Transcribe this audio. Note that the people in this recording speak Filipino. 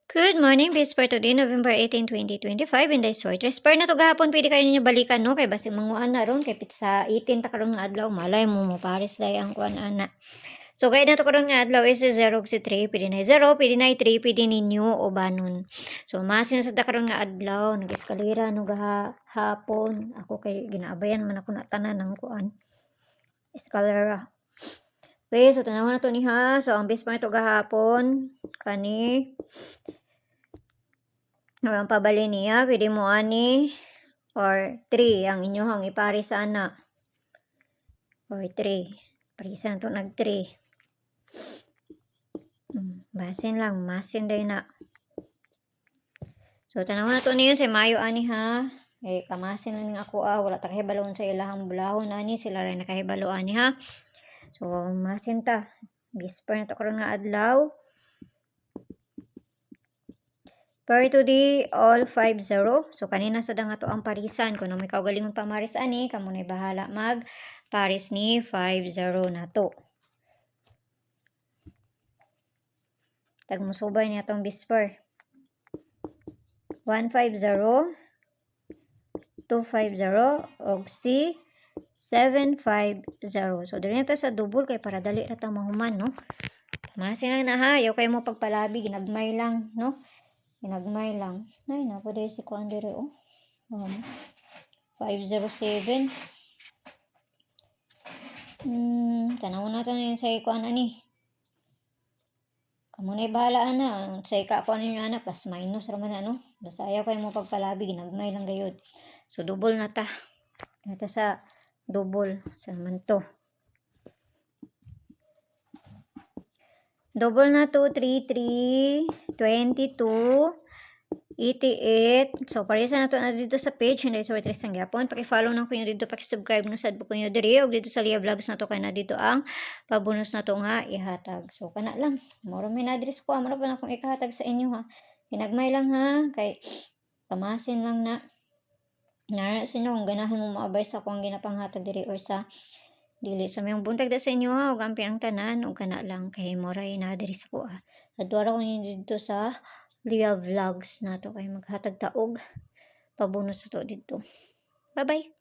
Good morning, bis for today, November 18, 2025. In the short respire na to gahapon, pwede kayo ninyo balikan, no? Kay basi manguan na ron, kay pitsa 18 ta karon nga adlaw, malay mo pares day ang kuan ana. So, kaya na to karon nga adlaw is 0 si 3, pwede na 0, pwede na 3, pwede ninyo o banon. So, masin sa karon nga adlaw, nag-eskalera no gahapon. Ako kay ginaabayan man ako na tanan ng kuan. Eskalera. Okay, so tanawan na to ni ha. So, ang base pa nito gahapon, kani ang pabali niya, pwede mo ani or 3 ang inyohang ipari sana. Or 3. Parisa na to nag 3. Basin lang, masin day na. So, tanawan na to niyon sa Mayo ani ha. Eh, kamasin lang ako wala ta kahibalon sa ilahang bulahon ani, sila rin nakahibalo ani ha. So, masin ta. Bisper na to karon nga adlaw. For today, all 5-0. So, kanina sa nga to ang parisan. Kung may kaugalingon pamaris ani, kamo na bahala mag paris ni 5-0 na to. Tagmusubay niya tong bisper. 1-5-0, 2-5-0, og si 7-5-0. So, dali na sa double kay para dali na ta mahuman, no? Masin lang na ha. Ayaw kayo mo pagpalabi. Ginagmay lang, no? Ginagmay lang. Ay, napo dahil si Kuan dire, oh. 507. Tanaw na to sa Kuan ani. Kamu na bahala na. Sa ika ko ninyo ana, plus minus raman ano. Basta ayaw kayo mo pagpalabi. Ginagmay lang gayod. So, double na ta. Ito sa double. Sa naman to. Double na to, 3, 22, 88. So, parisa na to na dito sa page. Hindi sa Tris ang Gapon. Paki-follow na ko nyo dito. Paki-subscribe na sa ko nyo diri. O dito sa Lia Vlogs na to. Kaya na dito ang pabonus na to nga ihatag. So, kana lang. Mura may na-address ko. Mura pa na akong ikahatag sa inyo ha. Ginagmay lang ha. Kay pamasin lang na. Nara sa inyo kung ganahan mo maabay sa akong ginapanghatag diri or sa dili sa mayong buntag da sa inyo ha, ug ampi ang tanan ug kana lang kay mora ina-diri sa ko ha. Adwara ko niyo dito sa Lia Vlogs nato kay maghatag taog pabonus sa to dito. Bye bye.